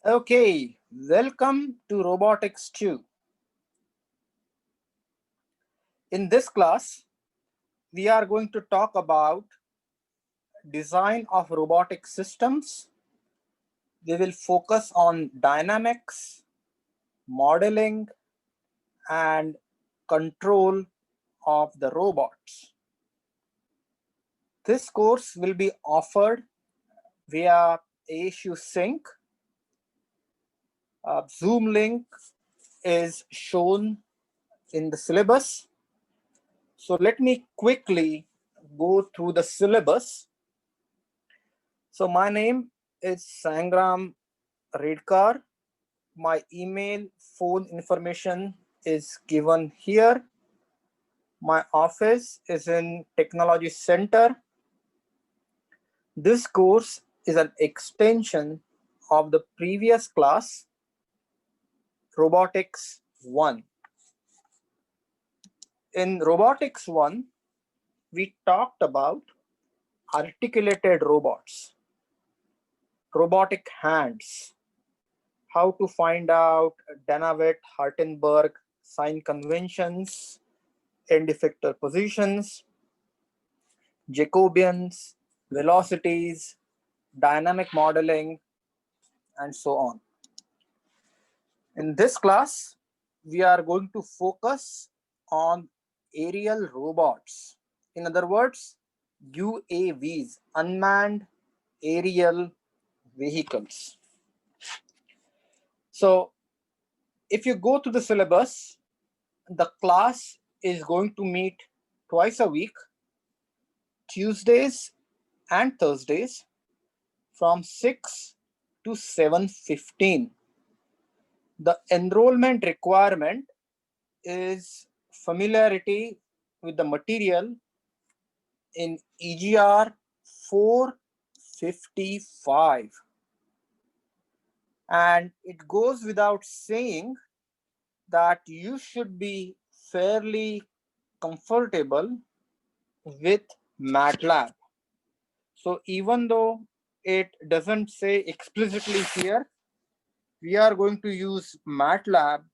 Okay, welcome to Robotics-2. In this class, we are going to talk about design of robotic systems. We will focus on dynamics, modeling, and control of the robots. This course will be offered via ASU Sync. Zoom link is shown in the syllabus. So let me quickly go through the syllabus. So my name is Sangram Redkar. My email, phone information is given here. My office is in Technology Center. This course is an extension of the previous class, Robotics-1. In Robotics-1, we talked about articulated robots, robotic hands, how to find out Danavet-Hartenberg sign conventions, end effector positions, Jacobians, velocities, dynamic modeling, and so on. In this class, we are going to focus on aerial robots. In other words, UAVs, unmanned aerial vehicles. So if you go to the syllabus, the class is going to meet twice a week, Tuesdays and Thursdays from 6 to 7:15. The enrollment requirement is familiarity with the material in EGR 455. And it goes without saying that you should be fairly comfortable with MATLAB. So even though it doesn't say explicitly here, we are going to use MATLAB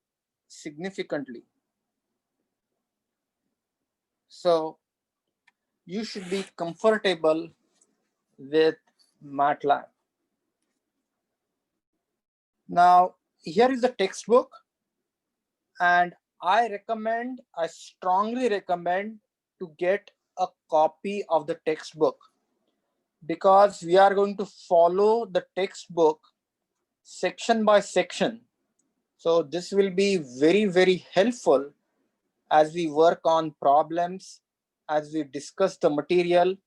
significantly. So you should be comfortable with MATLAB. Now, here is the textbook, and I strongly recommend to get a copy of the textbook because we are going to follow the textbook section by section. So this will be very, very helpful as we work on problems, as we discuss the material,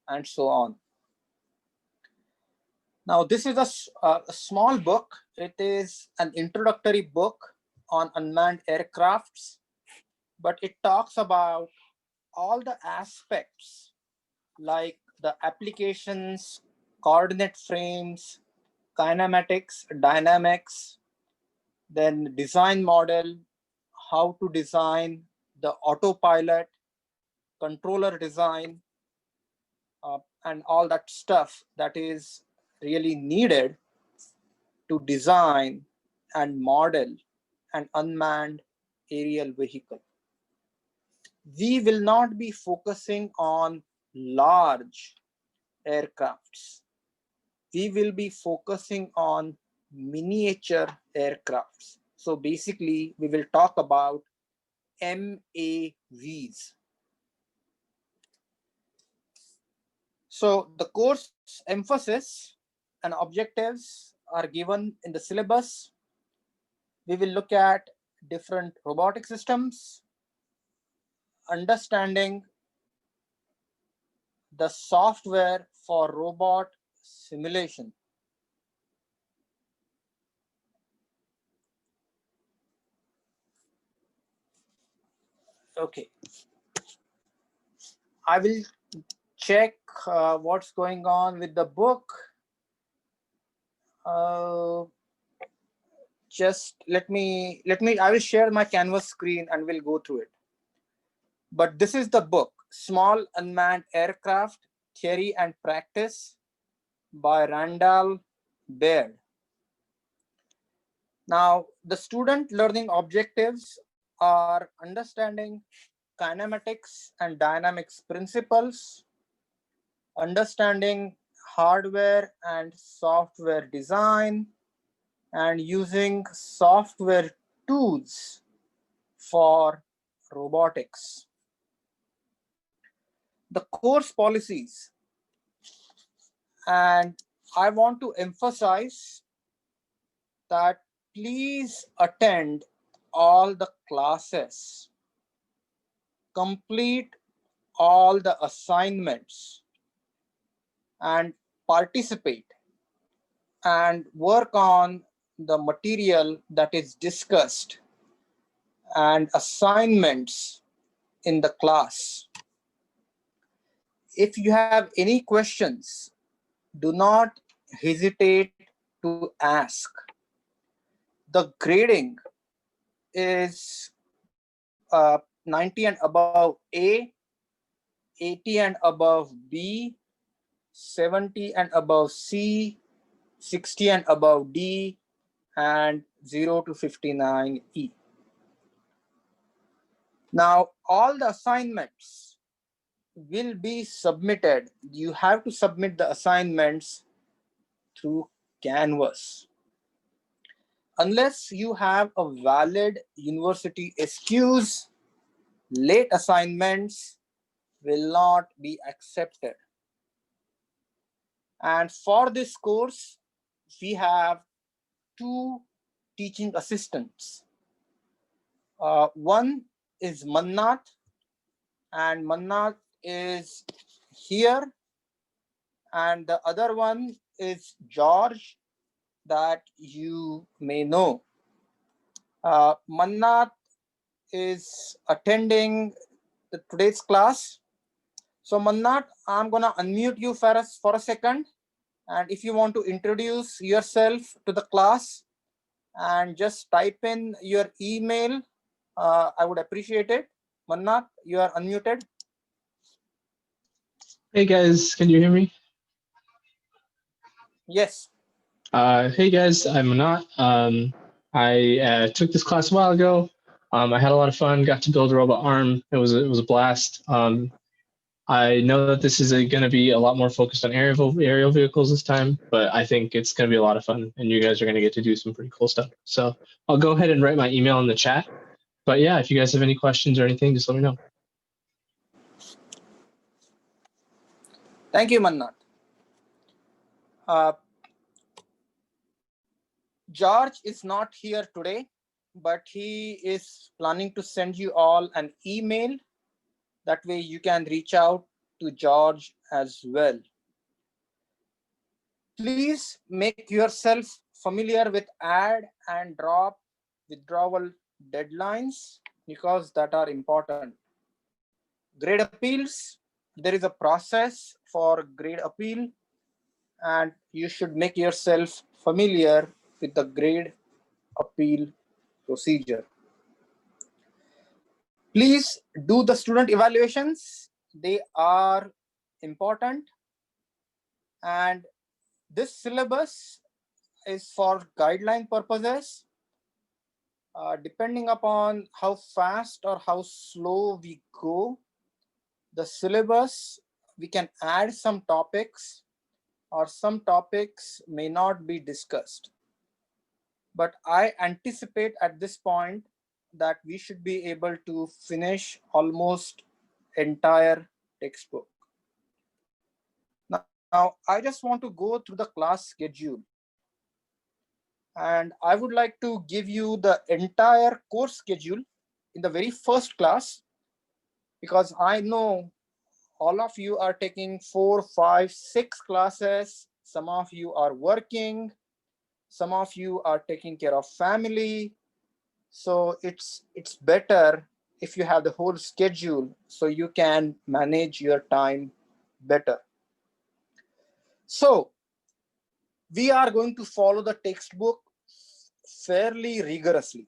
and so on. Now, this is a small book. It is an introductory book on unmanned aircrafts, but it talks about all the aspects like the applications, coordinate frames, kinematics, dynamics, then design model, how to design the autopilot, controller design, and all that stuff that is really needed to design and model an unmanned aerial vehicle. We will not be focusing on large aircrafts. We will be focusing on miniature aircrafts. So basically, we will talk about MAVs. So the course emphasis and objectives are given in the syllabus. We will look at different robotic systems, understanding the software for robot simulation. Okay, I will check what's going on with the book. Just let me, I will share my Canvas screen and we'll go through it. But this is the book, Small Unmanned Aircraft, Theory and Practice by Randall Baird. Now, the student learning objectives are understanding kinematics and dynamics principles, understanding hardware and software design, and using software tools for robotics. The course policies, and I want to emphasize that please attend all the classes, complete all the assignments, and participate and work on the material that is discussed and assignments in the class. If you have any questions, do not hesitate to ask. The grading is 90 and above A, 80 and above B, 70 and above C, 60 and above D, and 0 to 59 E. Now, all the assignments will be submitted. You have to submit the assignments through Canvas. Unless you have a valid university excuse, late assignments will not be accepted. And for this course, we have two teaching assistants. One is Mannat, and Mannat is here, and the other one is George, that you may know. Mannat is attending today's class. So Mannat, I'm gonna unmute you for a second. And if you want to introduce yourself to the class and just type in your email, I would appreciate it. Mannat, you are unmuted. Hey guys, can you hear me? Yes. Hey guys, I'm Manat. I took this class a while ago. I had a lot of fun. Got to build a robot arm. It was a blast. I know that this is going to be a lot more focused on aerial vehicles this time, but I think it's going to be a lot of fun, and you guys are going to get to do some pretty cool stuff. So I'll go ahead and write my email in the chat. But yeah, if you guys have any questions or anything, just let me know. Thank you, Mannat. George is not here today, but he is planning to send you all an email. That way you can reach out to George as well. Please make yourself familiar with add and drop withdrawal deadlines, because that are important. Grade appeals, there is a process for grade appeal, and you should make yourself familiar with the grade appeal procedure. Please do the student evaluations. They are important, and this syllabus is for guideline purposes. Depending upon how fast or how slow we go, the syllabus, we can add some topics, or some topics may not be discussed. But I anticipate at this point that we should be able to finish almost entire textbook. Now, I just want to go through the class schedule. And I would like to give you the entire course schedule in the very first class, because I know all of you are taking 4, 5, 6 classes. Some of you are working. Some of you are taking care of family. So it's better if you have the whole schedule, so you can manage your time better. So we are going to follow the textbook fairly rigorously.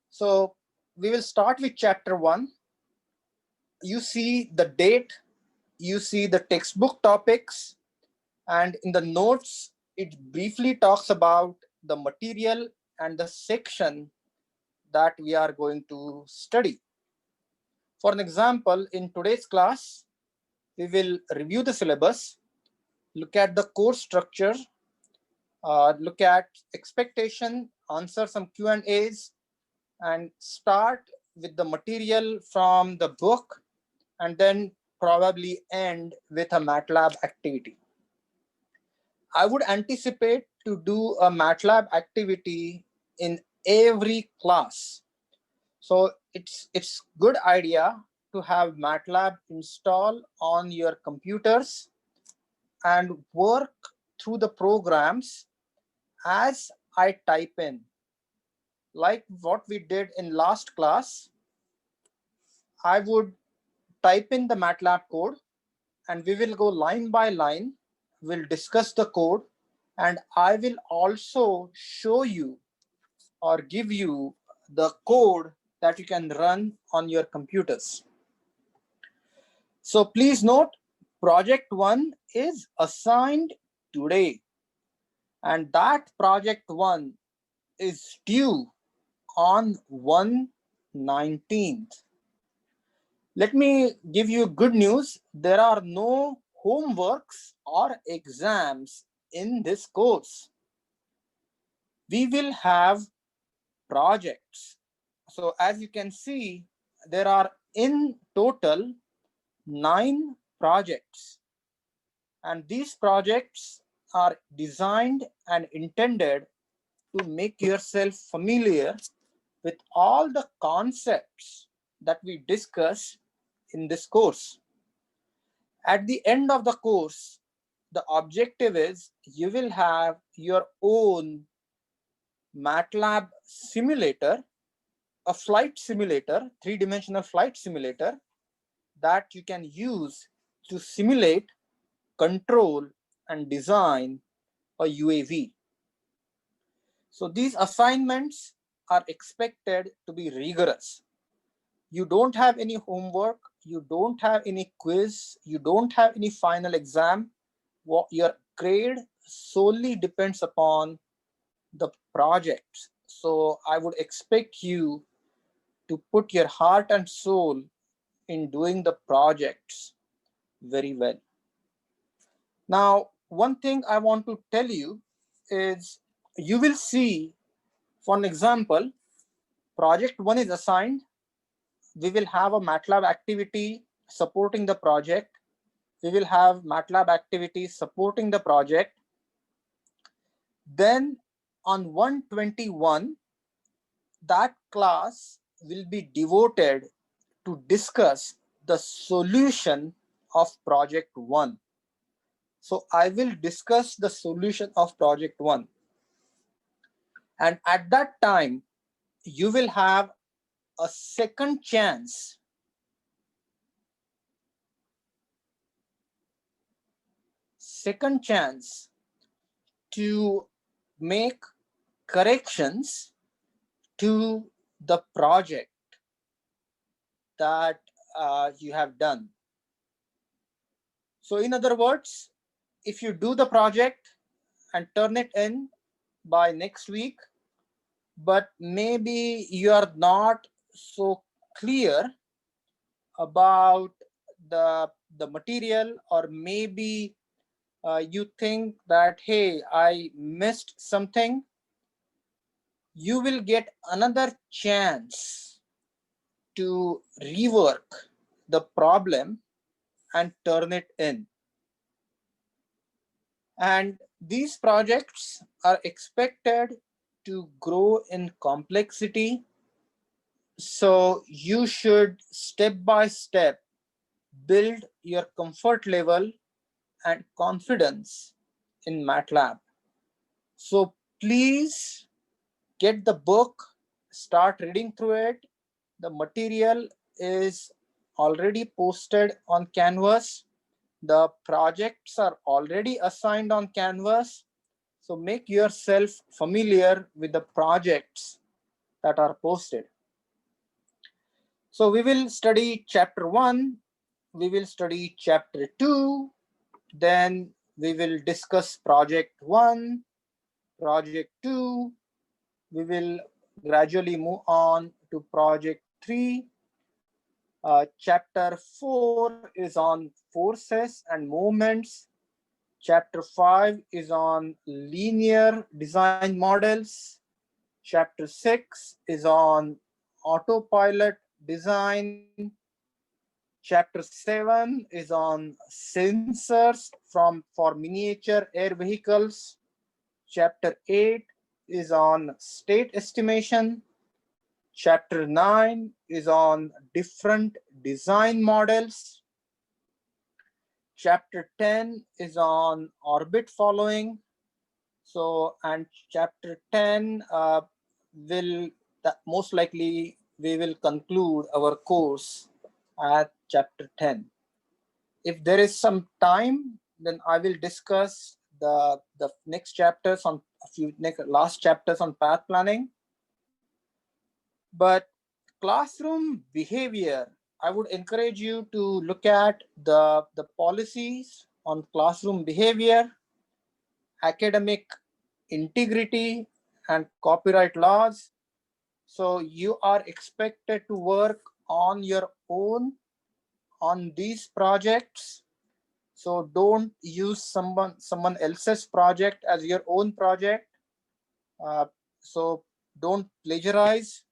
So we will start with chapter 1. You see the date, you see the textbook topics, and in the notes, it briefly talks about the material and the section that we are going to study. For an example, in today's class, we will review the syllabus, look at the course structure, look at expectation, answer some Q&As, and start with the material from the book, and then probably end with a MATLAB activity. I would anticipate to do a MATLAB activity in every class. So it's good idea to have MATLAB installed on your computers and work through the programs as I type in. Like what we did in last class, I would type in the MATLAB code and we will go line by line. We'll discuss the code and I will also show you or give you the code that you can run on your computers. So please note, project 1 is assigned today, and that project 1 is due on 1/19th. Let me give you good news. There are no homeworks or exams in this course. We will have projects. So as you can see, there are in total 9 projects. And these projects are designed and intended to make yourself familiar with all the concepts that we discuss in this course. At the end of the course, the objective is you will have your own MATLAB simulator, a flight simulator, three-dimensional flight simulator that you can use to simulate, control, and design a UAV. So these assignments are expected to be rigorous. You don't have any homework, you don't have any quiz, you don't have any final exam. Your grade solely depends upon the project. So I would expect you to put your heart and soul in doing the projects very well. Now, one thing I want to tell you is you will see, for an example, project 1 is assigned. We will have a MATLAB activity supporting the project. We will have MATLAB activities supporting the project. Then on 1/21, that class will be devoted to discuss the solution of project 1. So I will discuss the solution of project 1. And at that time, you will have a second chance to make corrections to the project that you have done. So in other words, if you do the project and turn it in by next week, but maybe you are not so clear about the material, or maybe you think that, hey, I missed something, you will get another chance to rework the problem and turn it in. And these projects are expected to grow in complexity. So you should step by step build your comfort level and confidence in MATLAB. So please get the book, start reading through it. The material is already posted on Canvas. The projects are already assigned on Canvas. So make yourself familiar with the projects that are posted. So we will study chapter 1, we will study chapter 2, then we will discuss project 1, project 2, we will gradually move on to project 3. Chapter 4 is on forces and movements. Chapter 5 is on linear design models. Chapter 6 is on autopilot design. Chapter 7 is on sensors for miniature air vehicles. Chapter 8 is on state estimation. Chapter 9 is on different design models. Chapter 10 is on orbit following. So, and chapter 10 will most likely we will conclude our course at chapter 10. If there is some time, then I will discuss the next chapters on last chapters on path planning. But classroom behavior, I would encourage you to look at the policies on classroom behavior, academic integrity, and copyright laws. So you are expected to work on your own on these projects. So don't use someone else's project as your own project. So don't plagiarize.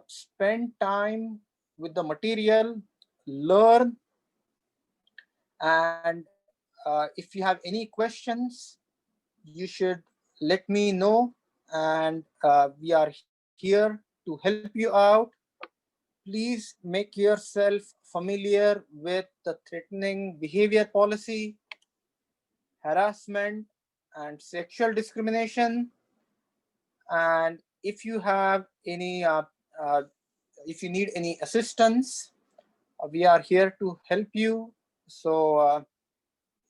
Spend time with the material, learn, and if you have any questions, you should let me know, and we are here to help you out. Please make yourself familiar with the threatening behavior policy, harassment, and sexual discrimination. And if you have any, if you need any assistance, we are here to help you. So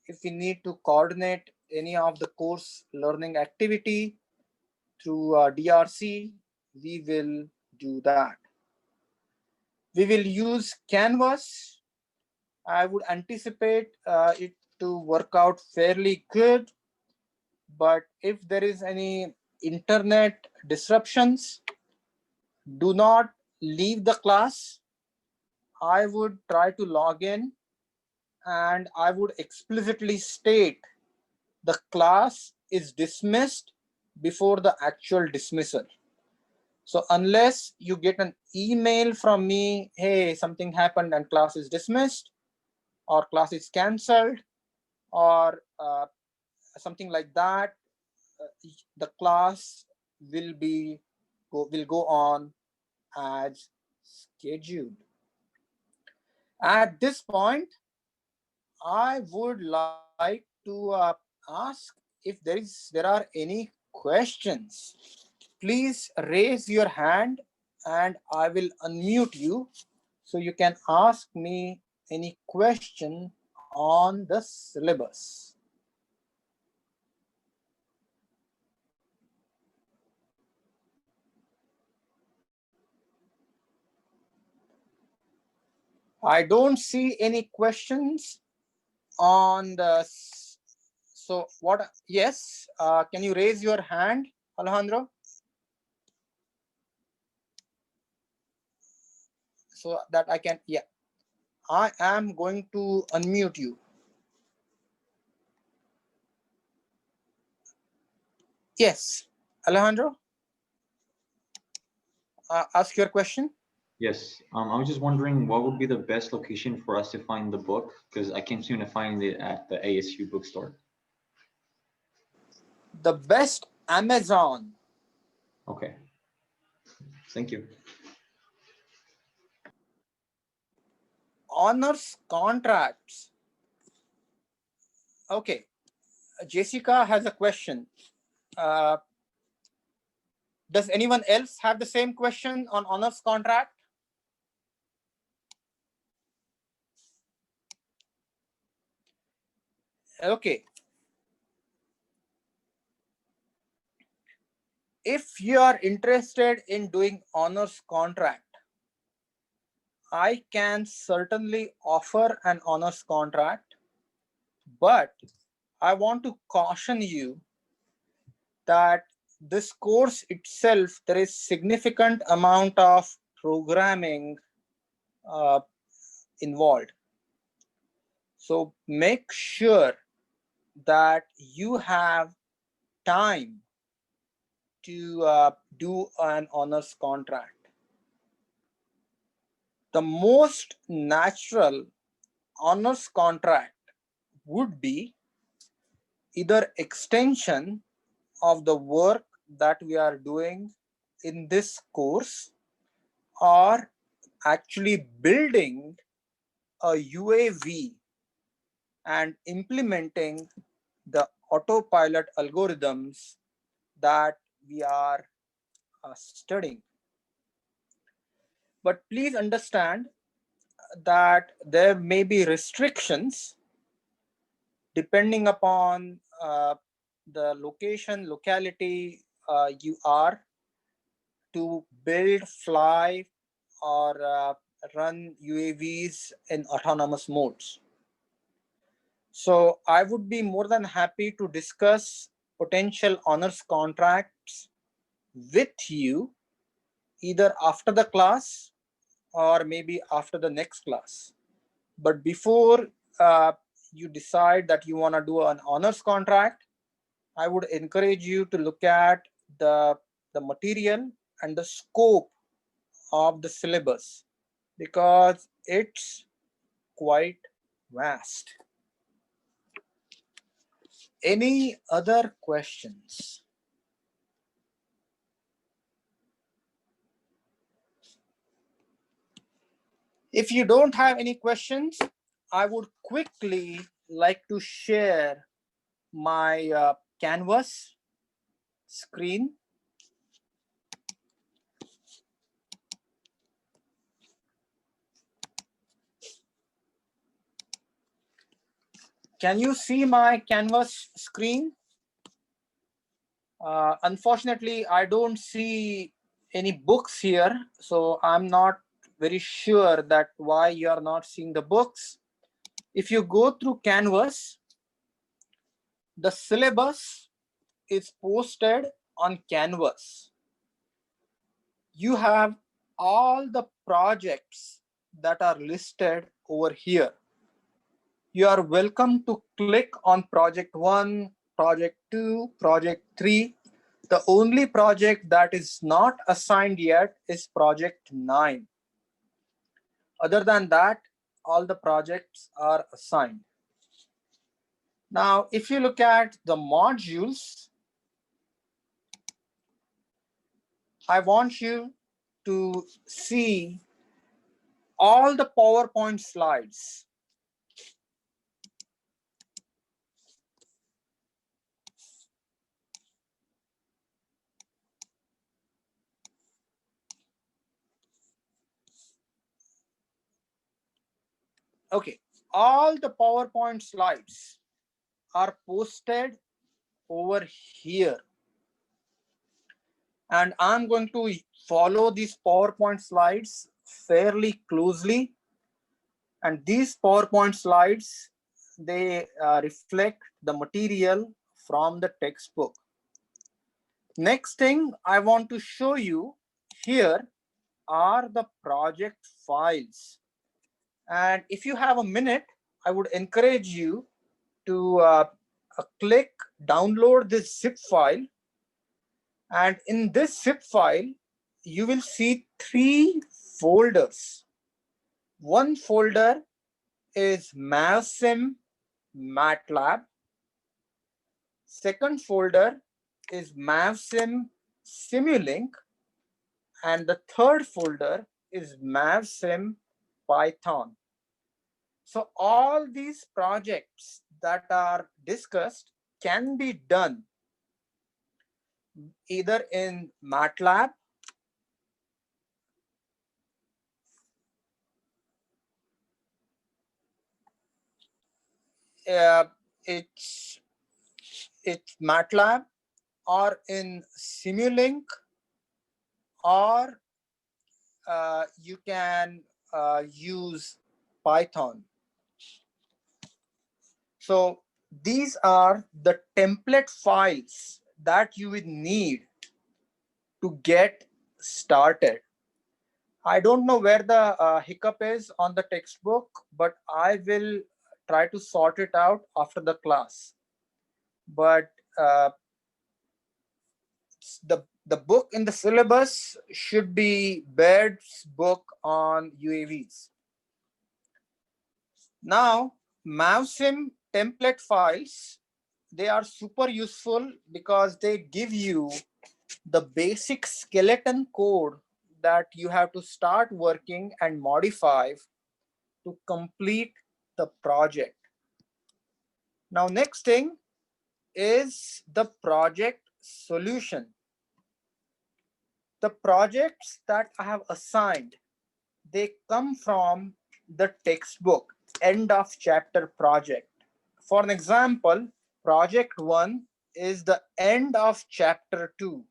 if you need to coordinate any of the course learning activity through DRC, we will do that. We will use Canvas. I would anticipate it to work out fairly good, but if there is any internet disruptions, do not leave the class. I would try to log in, and I would explicitly state the class is dismissed before the actual dismissal. So unless you get an email from me, hey, something happened and class is dismissed, or class is cancelled, or something like that, the class will go on as scheduled. At this point, I would like to ask if there are any questions. Please raise your hand and I will unmute you so you can ask me any question on the syllabus. I don't see any questions on the, so what, yes, can you raise your hand, Alejandro? So that I can, yeah, I am going to unmute you. Yes, Alejandro, ask your question. Yes, I was just wondering what would be the best location for us to find the book, because I can't seem to find it at the ASU bookstore. The best, Amazon. Okay. Thank you. Honors contracts. Okay, Jessica has a question. Does anyone else have the same question on honors contract? Okay. If you are interested in doing honors contract, I can certainly offer an honors contract, but I want to caution you that this course itself, there is significant amount of programming involved. So make sure that you have time to do an honors contract. The most natural honors contract would be either extension of the work that we are doing in this course, or actually building a UAV and implementing the autopilot algorithms that we are studying. But please understand that there may be restrictions depending upon the locality you are to build, fly, or run UAVs in autonomous modes. So I would be more than happy to discuss potential honors contracts with you either after the class or maybe after the next class. But before you decide that you want to do an honors contract, I would encourage you to look at the material and the scope of the syllabus, because it's quite vast. Any other questions? If you don't have any questions, I would quickly like to share my Canvas screen. Can you see my Canvas screen? Unfortunately, I don't see any books here, so I'm not very sure that why you are not seeing the books. If you go through Canvas, the syllabus is posted on Canvas. You have all the projects that are listed over here. You are welcome to click on project 1, project 2, project 3. The only project that is not assigned yet is project 9. Other than that, all the projects are assigned. Now, if you look at the modules, I want you to see all the PowerPoint slides. Okay, all the PowerPoint slides are posted over here. And I'm going to follow these PowerPoint slides fairly closely. And these PowerPoint slides, they reflect the material from the textbook. Next thing I want to show you here are the project files. And if you have a minute, I would encourage you to click download this zip file. And in this zip file, you will see 3 folders. One folder is MavSim MATLAB. Second folder is MavSim Simulink. And the third folder is MavSim Python. So all these projects that are discussed can be done either in MATLAB, it's MATLAB, or in Simulink, or you can use Python. So these are the template files that you will need to get started. I don't know where the hiccup is on the textbook, but I will try to sort it out after the class. But the book in the syllabus should be Baird's book on UAVs. Now, MavSim template files, they are super useful because they give you the basic skeleton code that you have to start working and modify to complete the project. Now, next thing is the project solution. The projects that I have assigned, they come from the textbook, end of chapter project. For an example, project 1 is the end of chapter 2.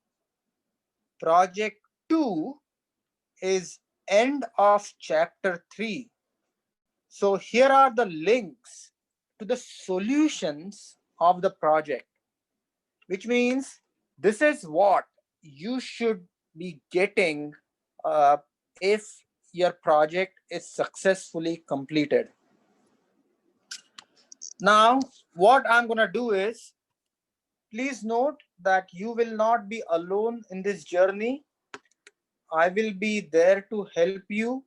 Project 2 is end of chapter 3. So here are the links to the solutions of the project, which means this is what you should be getting if your project is successfully completed. Now, what I'm going to do is, please note that you will not be alone in this journey. I will be there to help you.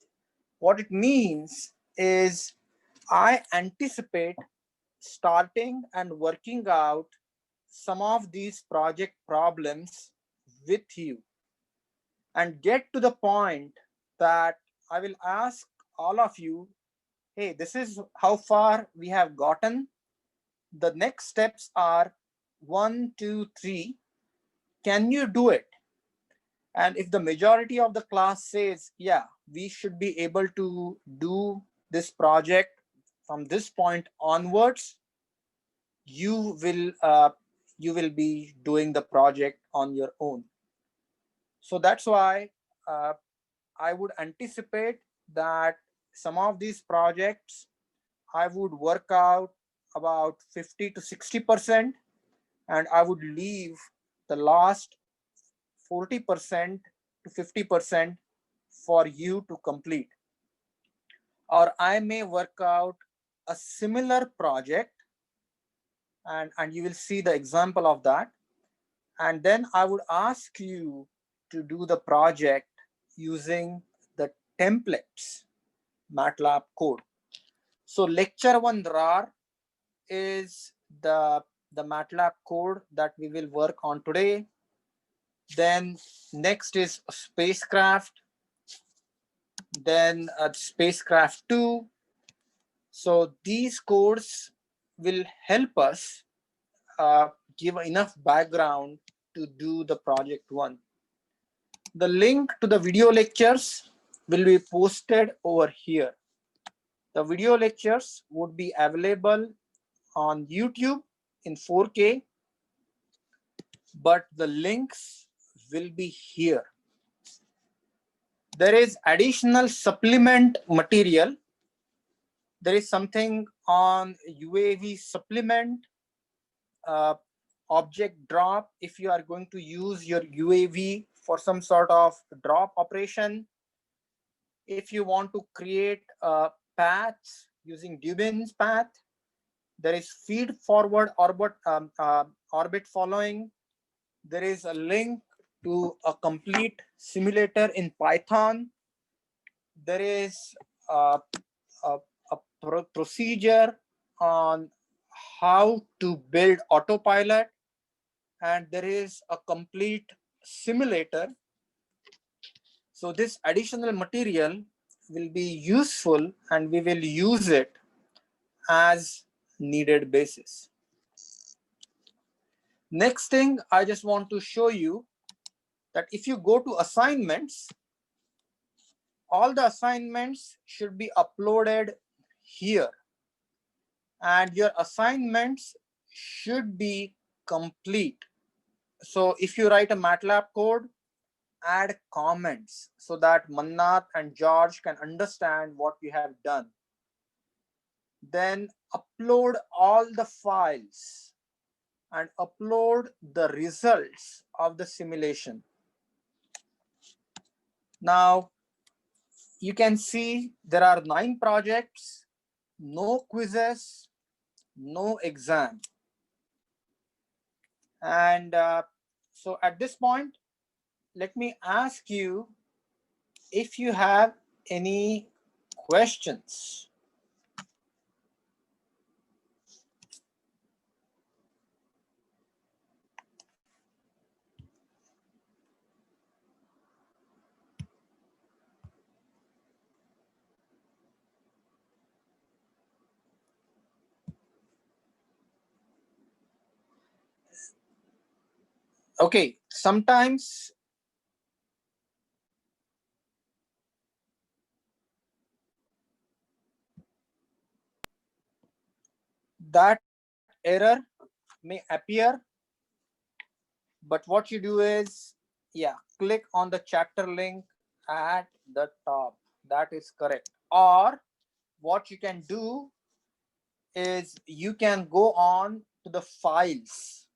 What it means is I anticipate starting and working out some of these project problems with you and get to the point that I will ask all of you, hey, this is how far we have gotten. The next steps are 1, 2, 3. Can you do it? And if the majority of the class says, yeah, we should be able to do this project from this point onwards, you will be doing the project on your own. So that's why I would anticipate that some of these projects I would work out about 50 to 60%, and I would leave the last 40% to 50% for you to complete. Or I may work out a similar project, and you will see the example of that. And then I would ask you to do the project using the templates MATLAB code. So lecture 1 RAR is the MATLAB code that we will work on today. Then next is spacecraft, then spacecraft 2. So these codes will help us give enough background to do the project 1. The link to the video lectures will be posted over here. The video lectures would be available on YouTube in 4K, but the links will be here. There is additional supplement material. There is something on UAV supplement, object drop, if you are going to use your UAV for some sort of drop operation. If you want to create paths using Dubin's path, there is feed forward orbit following. There is a link to a complete simulator in Python. There is a procedure on how to build autopilot, and there is a complete simulator. So this additional material will be useful, and we will use it as needed basis. Next thing I just want to show you that if you go to assignments, all the assignments should be uploaded here, and your assignments should be complete. So if you write a MATLAB code, add comments so that Mannath and George can understand what you have done. Then upload all the files and upload the results of the simulation. Now, you can see there are 9 projects, no quizzes, no exam. And so at this point, let me ask you if you have any questions. Okay, sometimes that error may appear, but what you do is, yeah, click on the chapter link at the top. That is correct. Or what you can do is you can go on to the files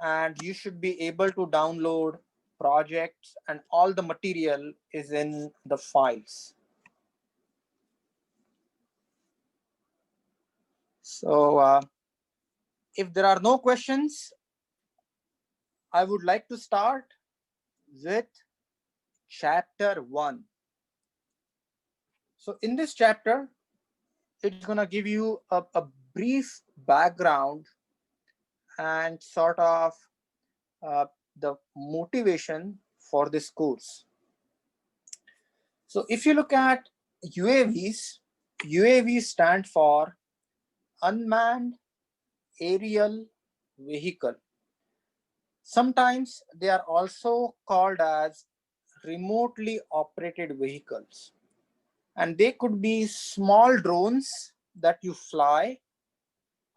and you should be able to download projects, and all the material is in the files. So if there are no questions, I would like to start with chapter 1. So in this chapter, it's going to give you a brief background and sort of the motivation for this course. So if you look at UAVs, UAVs stand for Unmanned Aerial Vehicle. Sometimes they are also called as remotely operated vehicles. And they could be small drones that you fly,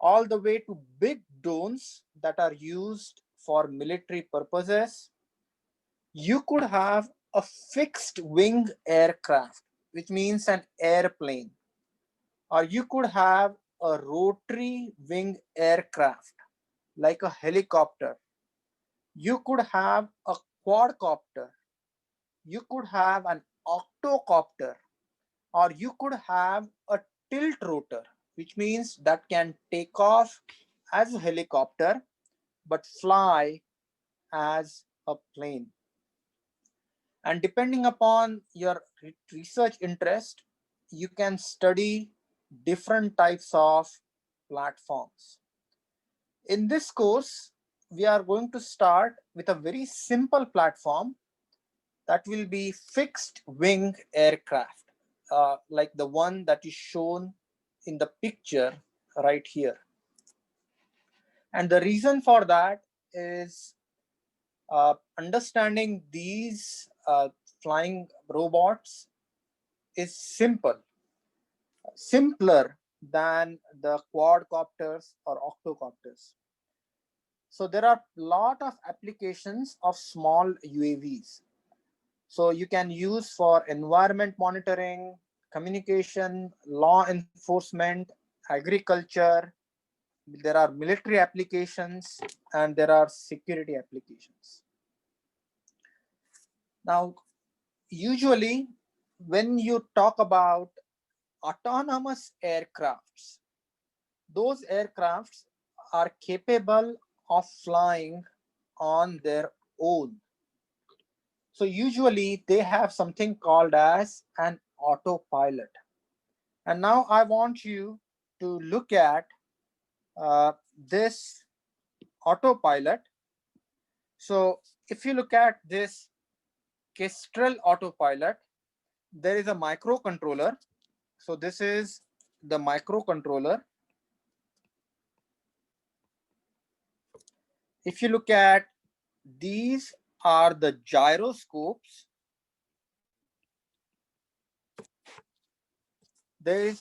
all the way to big drones that are used for military purposes. You could have a fixed wing aircraft, which means an airplane, or you could have a rotary wing aircraft like a helicopter. You could have a quadcopter. You could have an octocopter, or you could have a tilt rotor, which means that can take off as a helicopter but fly as a plane. And depending upon your research interest, you can study different types of platforms. In this course, we are going to start with a very simple platform that will be fixed wing aircraft, like the one that is shown in the picture right here. And the reason for that is understanding these flying robots is simpler than the quadcopters or octocopters. So there are a lot of applications of small UAVs. So you can use for environment monitoring, communication, law enforcement, agriculture. There are military applications and there are security applications. Now, usually when you talk about autonomous aircrafts, those aircrafts are capable of flying on their own. So usually they have something called as an autopilot. And now I want you to look at this autopilot. So if you look at this Kestrel Autopilot, there is a microcontroller. So this is the microcontroller. If you look at, these are the gyroscopes. This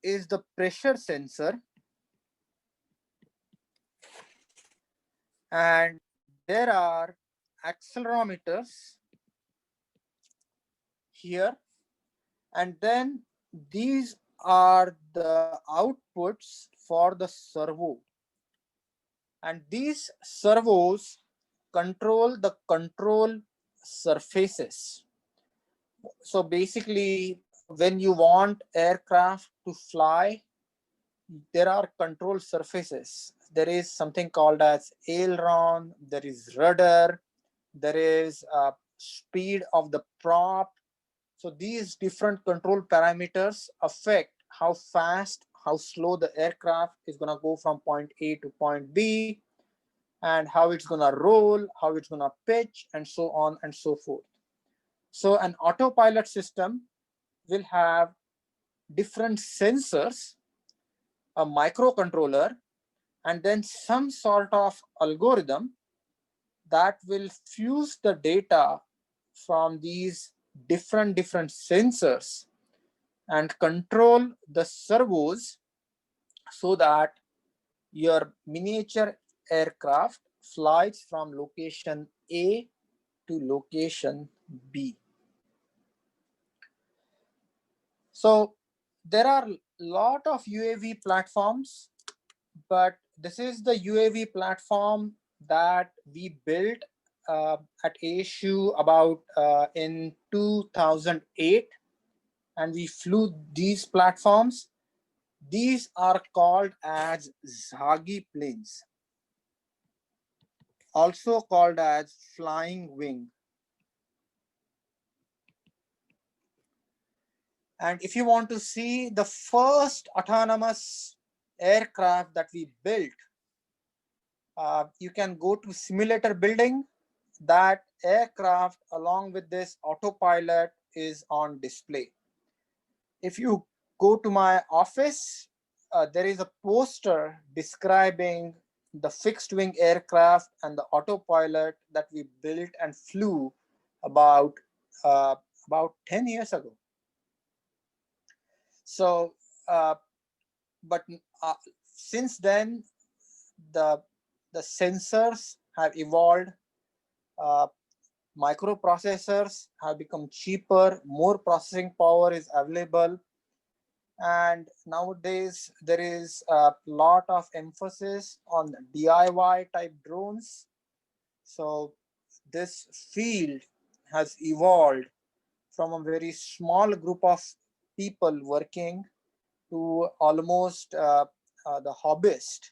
is the pressure sensor, and there are accelerometers here, and then these are the outputs for the servo, and these servos control the control surfaces. So basically, when you want aircraft to fly, there are control surfaces. There is something called as aileron, there is rudder, there is speed of the prop. So these different control parameters affect how fast, how slow the aircraft is going to go from point A to point B, and how it's going to roll, how it's going to pitch, and so on and so forth. So an autopilot system will have different sensors, a microcontroller, and then some sort of algorithm that will fuse the data from these different sensors and control the servos so that your miniature aircraft flies from location A to location B. So there are a lot of UAV platforms, but this is the UAV platform that we built at ASU about in 2008, and we flew these platforms. These are called as Zagi planes, also called as flying wing. And if you want to see the first autonomous aircraft that we built, you can go to simulator building. That aircraft along with this autopilot is on display. If you go to my office, there is a poster describing the fixed wing aircraft and the autopilot that we built and flew about uh, about 10 years ago. So but since then the the sensors have evolved, uh, microprocessors have become cheaper, more processing power is available, and nowadays there is a lot of emphasis on DIY type drones. So this field has evolved from a very small group of people working to almost the hobbyist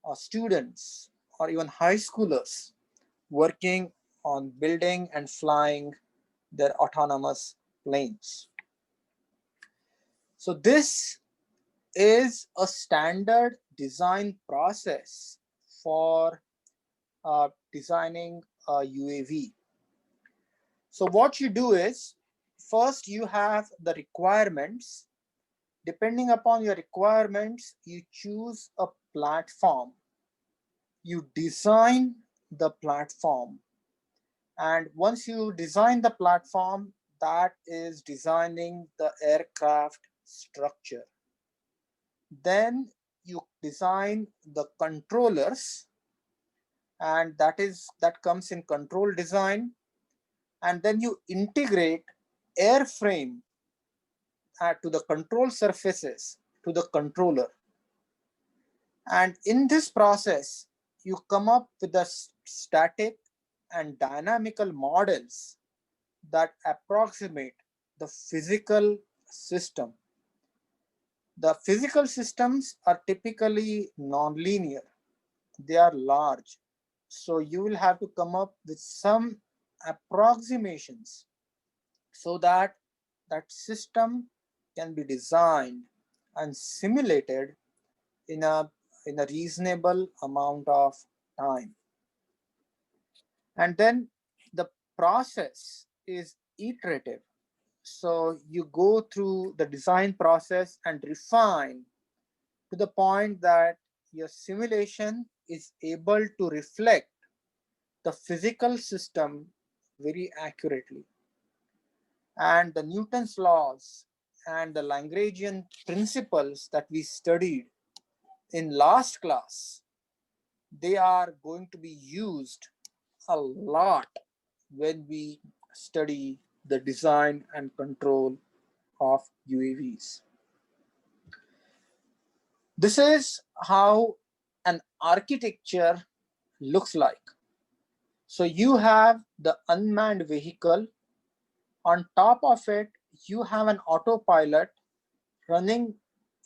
or students or even high schoolers working on building and flying their autonomous planes. So this is a standard design process for designing a UAV. So what you do is, first you have the requirements. Depending upon your requirements, you choose a platform. You design the platform. And once you design the platform, that is designing the aircraft structure. Then you design the controllers, and that comes in control design. And then you integrate airframe to the control surfaces to the controller. And in this process, you come up with the static and dynamical models that approximate the physical system. The physical systems are typically nonlinear. They are large. So you will have to come up with some approximations so that that system can be designed and simulated in a reasonable amount of time. And then the process is iterative. So you go through the design process and refine to the point that your simulation is able to reflect the physical system very accurately. And the Newton's laws and the Lagrangian principles that we studied in last class, they are going to be used a lot when we study the design and control of UAVs. This is how an architecture looks like. So you have the unmanned vehicle. On top of it, you have an autopilot running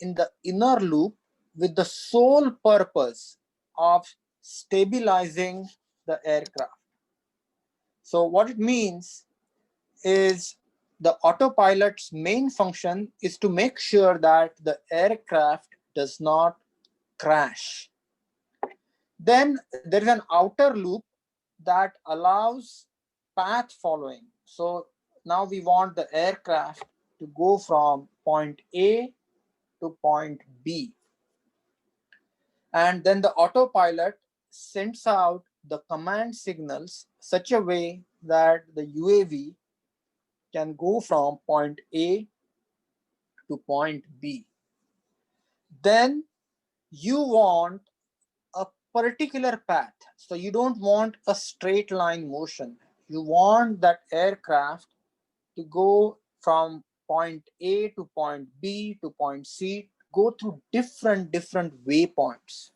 in the inner loop with the sole purpose of stabilizing the aircraft. So what it means is the autopilot's main function is to make sure that the aircraft does not crash. Then there is an outer loop that allows path following. So now we want the aircraft to go from point A to point B. And then the autopilot sends out the command signals such a way that the UAV can go from point A to point B. Then you want a particular path. So you don't want a straight line motion. You want that aircraft to go from point A to point B to point C, go through different waypoints.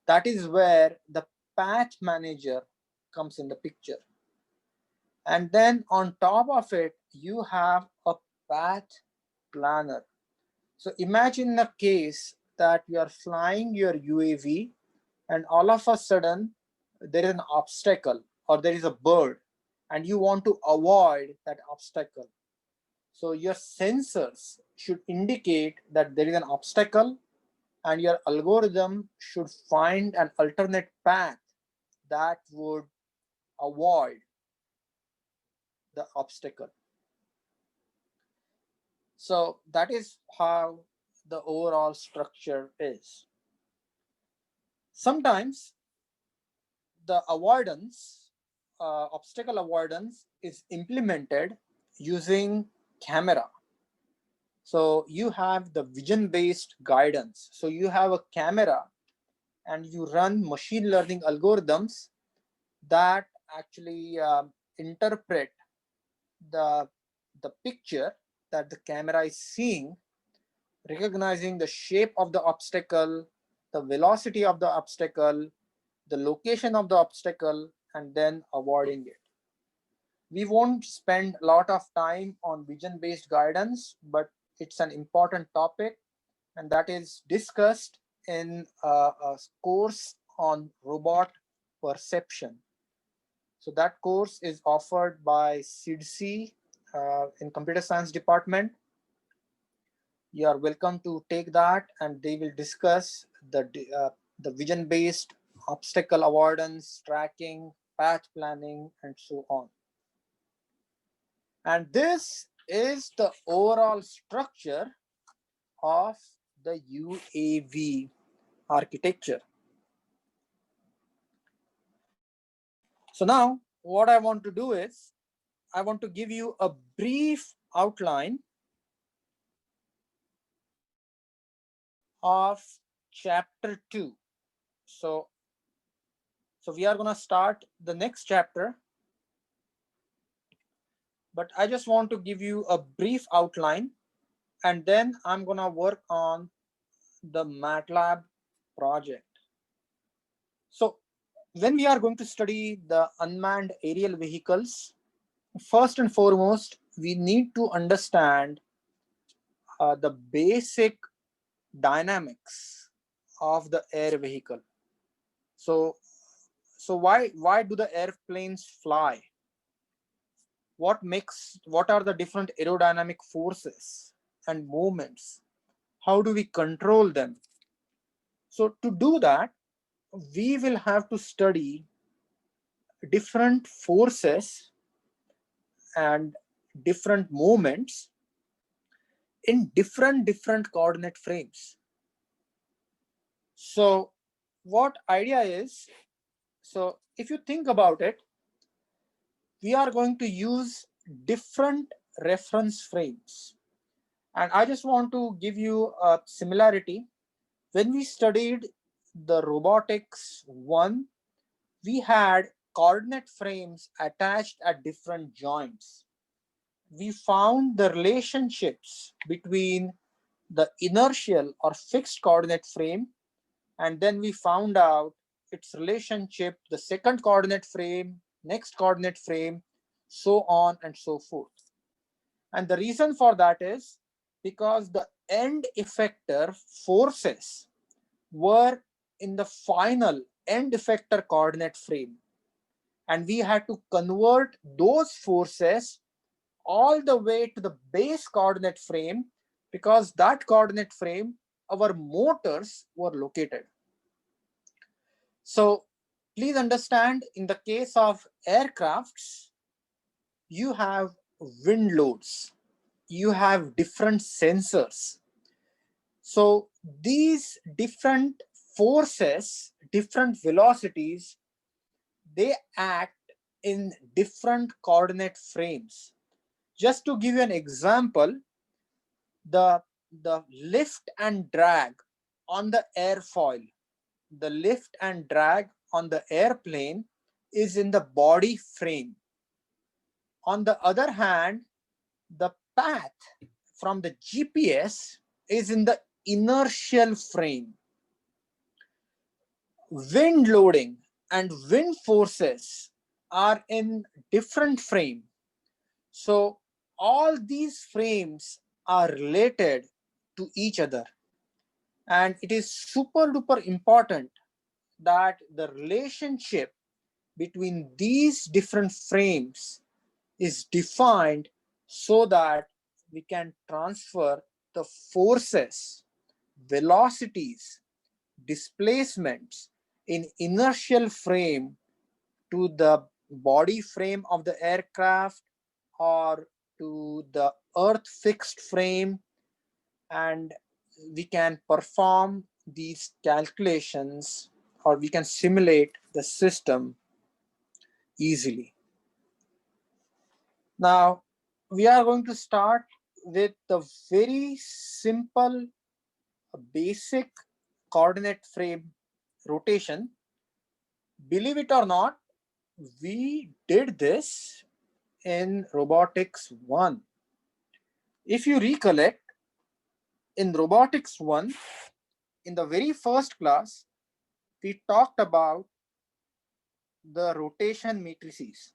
That is where the path manager comes in the picture. And then on top of it, you have a path planner. So imagine a case that you are flying your UAV and all of a sudden there is an obstacle or there is a bird and you want to avoid that obstacle. So your sensors should indicate that there is an obstacle and your algorithm should find an alternate path that would avoid the obstacle. So that is how the overall structure is. Sometimes the avoidance, obstacle avoidance is implemented using camera. So you have the vision-based guidance. So you have a camera and you run machine learning algorithms that actually interpret the picture that the camera is seeing, recognizing the shape of the obstacle, the velocity of the obstacle, the location of the obstacle, and then avoiding it. We won't spend a lot of time on vision-based guidance, but it's an important topic, and that is discussed in a course on robot perception. So that course is offered by SIDSI in computer science department. You are welcome to take that, and they will discuss the vision-based obstacle avoidance, tracking, path planning, and so on. And this is the overall structure of the UAV architecture. So now what I want to do is I want to give you a brief outline of chapter 2. So we are going to start the next chapter, but I just want to give you a brief outline, and then I'm going to work on the MATLAB project. So when we are going to study the unmanned aerial vehicles, first and foremost, we need to understand the basic dynamics of the air vehicle. So why do the airplanes fly? What are the different aerodynamic forces and movements? How do we control them? So to do that, we will have to study different forces and different movements in different coordinate frames. So what idea is, so if you think about it, we are going to use different reference frames. And I just want to give you a similarity. When we studied the Robotics-1, we had coordinate frames attached at different joints. We found the relationships between the inertial or fixed coordinate frame, and then we found out its relationship, the second coordinate frame, next coordinate frame, so on and so forth. And the reason for that is because the end effector forces were in the final end effector coordinate frame. And we had to convert those forces all the way to the base coordinate frame, because that coordinate frame our motors were located. So please understand, in the case of aircrafts, you have wind loads, you have different sensors. So these different forces, different velocities, they act in different coordinate frames. Just to give you an example, the lift and drag on the airfoil, the lift and drag on the airplane is in the body frame. On the other hand, the path from the GPS is in the inertial frame. Wind loading and wind forces are in different frame. So all these frames are related to each other. And it is super duper important that the relationship between these different frames is defined so that we can transfer the forces, velocities, displacements in inertial frame to the body frame of the aircraft or to the earth fixed frame, and we can perform these calculations or we can simulate the system easily. Now, we are going to start with the very simple, basic coordinate frame rotation. Believe it or not, we did this in Robotics 1. If you recollect, in Robotics 1, in the very first class, we talked about the rotation matrices.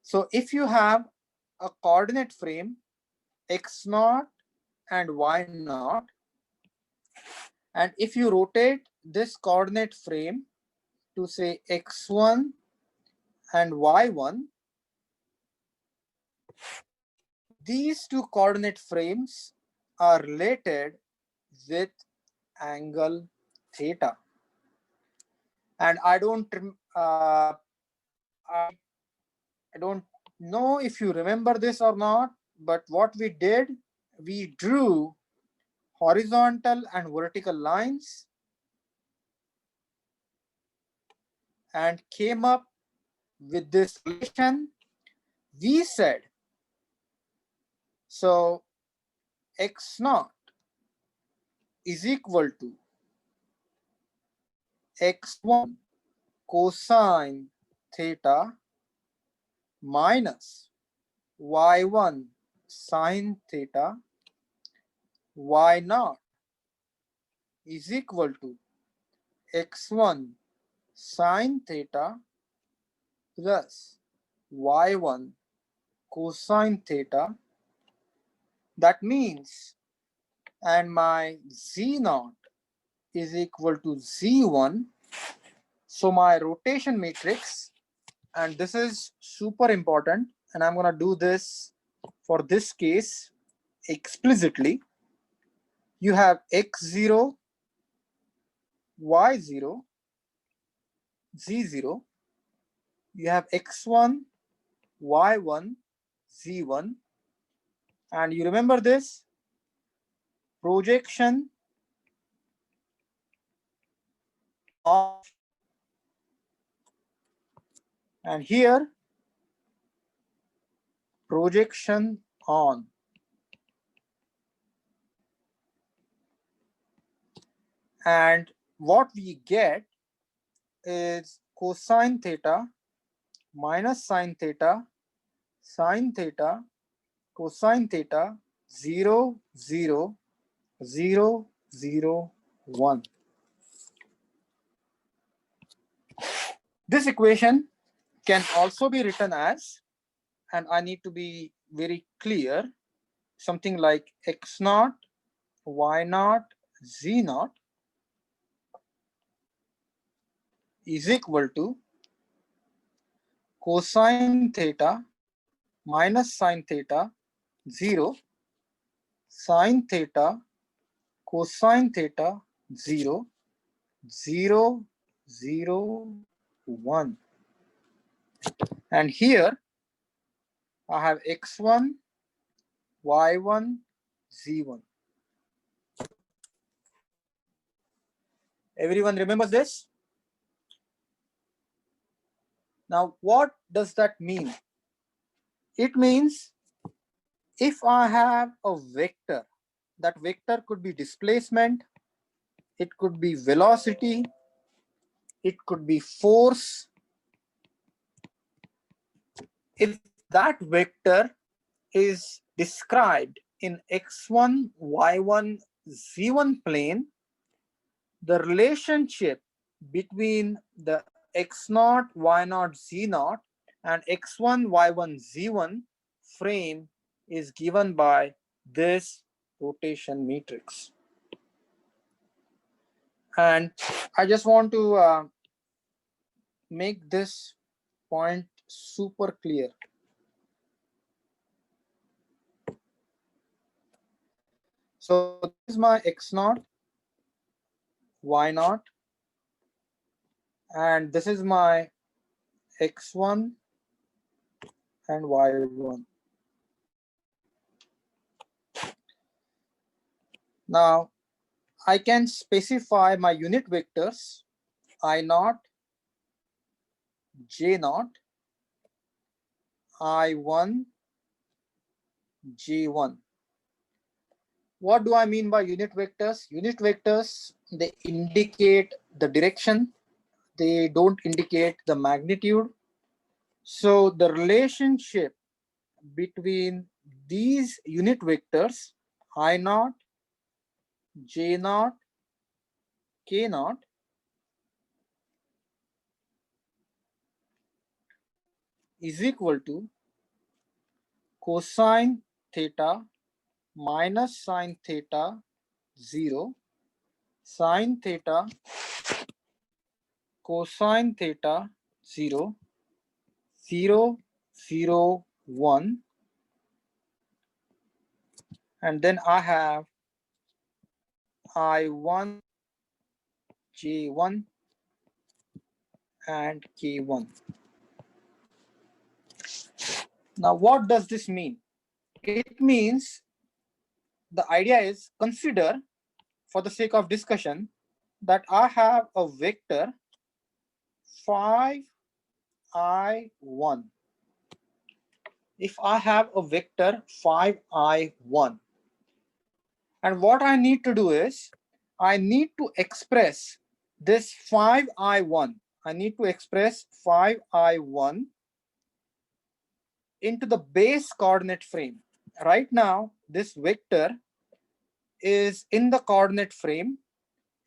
So if you have a coordinate frame x0 and y0, and if you rotate this coordinate frame to say x1 and y1, these two coordinate frames are related with angle theta. And I don't know if you remember this or not, but what we did, we drew horizontal and vertical lines and came up with this relation. We said, so x0 is equal to x1 cosine theta minus y1 sine theta, y0 is equal to x1 sine theta plus y1 cosine theta. That means, and my z0 is equal to z1. So my rotation matrix, and this is super important, and I'm going to do this for this case explicitly. You have x0, y0, z0. You have x1, y1, z1. And you remember this projection off, and here projection on. And what we get is cosine theta minus sine theta, cosine theta, 0, 0, 0, 0, 1. This equation can also be written as, and I need to be very clear, something like x naught, y naught, z naught is equal to cosine theta minus sine theta 0, sine theta cosine theta 0, 0, 0, 1. And here I have x1, y1, z1. Everyone remembers this? Now, what does that mean? It means if I have a vector, that vector could be displacement, it could be velocity, it could be force. If that vector is described in x1, y1, z1 plane, the relationship between the x0, y0, z0 and x1, y1, z1 frame is given by this rotation matrix. And I just want to make this point super clear. So this is my x0, y0, and this is my x1 and y1. Now I can specify my unit vectors I0, J0, I1, J1. What do I mean by unit vectors? Unit vectors, they indicate the direction, they don't indicate the magnitude. So the relationship between these unit vectors I0, J0, K0 is equal to cosine theta minus sine theta 0, sine theta cosine theta 0, 0, 0, 1, and then I have I1, J1 and K1. Now what does this mean? It means the idea is, consider for the sake of discussion that I have a vector 5, I1. If I have a vector 5, I1, and what I need to do is I need to express this 5, I1. I need to express 5, I1 into the base coordinate frame. Right now, this vector is in the coordinate frame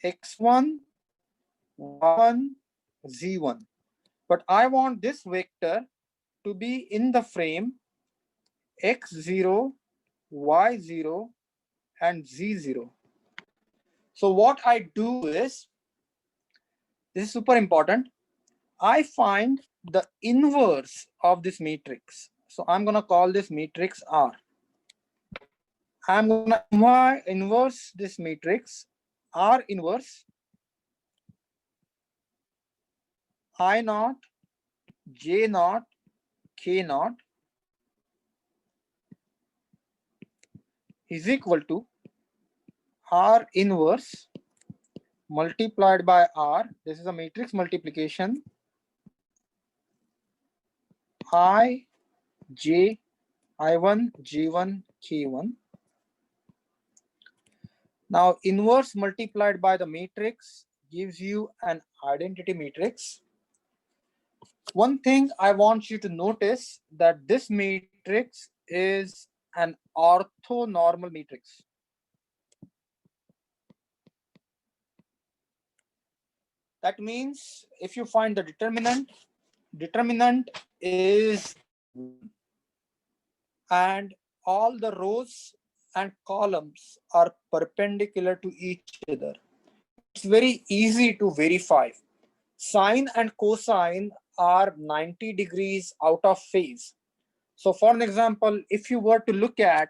x1, y1, z1. But I want this vector to be in the frame x0, y0, and z0. So what I do is, this is super important, I find the inverse of this matrix. So I'm going to call this matrix R. I'm going to inverse this matrix, R inverse I naught, J naught, K naught is equal to R inverse multiplied by R. This is a matrix multiplication. I, J, I1, J1, K1. Now inverse multiplied by the matrix gives you an identity matrix. One thing I want you to notice that this matrix is an orthonormal matrix. That means if you find the determinant is 1, and all the rows and columns are perpendicular to each other. It's very easy to verify. Sine and cosine are 90 degrees out of phase. So for an example, if you were to look at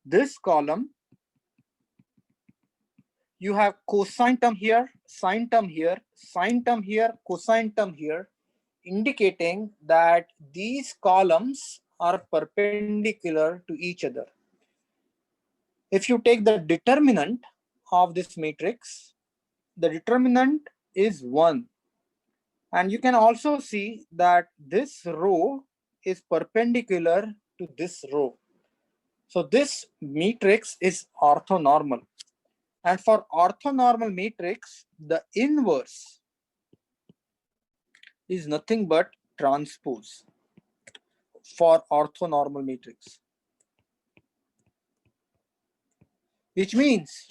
this column, you have cosine term here, sine term here, sine term here, cosine term here, indicating that these columns are perpendicular to each other. If you take the determinant of this matrix, the determinant is 1. And you can also see that this row is perpendicular to this row. So this matrix is orthonormal. And for orthonormal matrix, the inverse is nothing but transpose for orthonormal matrix. Which means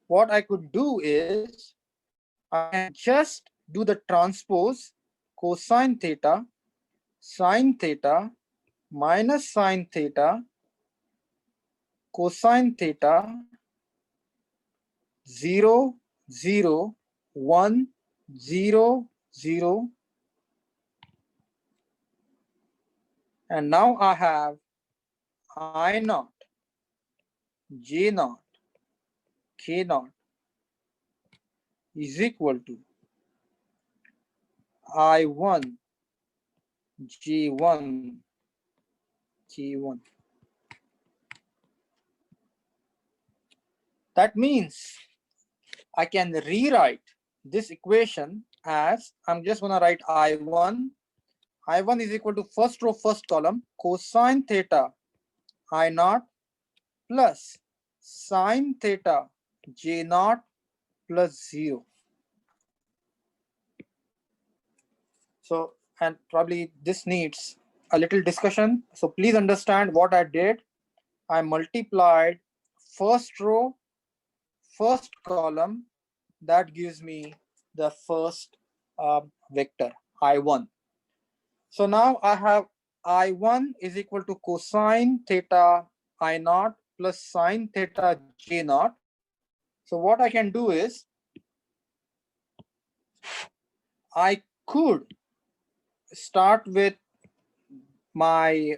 what I could do is I can just do the transpose cosine theta, sine theta, minus sine theta, cosine theta, 0, 0, 1, 0, 0. And now I have I naught, J naught, K naught is equal to I1, J1, K1. That means I can rewrite this equation as I'm just going to write I1. I1 is equal to first row, first column, cosine theta I naught plus sine theta J naught plus 0. So, and probably this needs a little discussion. So please understand what I did. I multiplied first row, first column, that gives me the first vector, I1. So now I have I1 is equal to cosine theta I naught plus sine theta J naught. So what I can do is I could start with my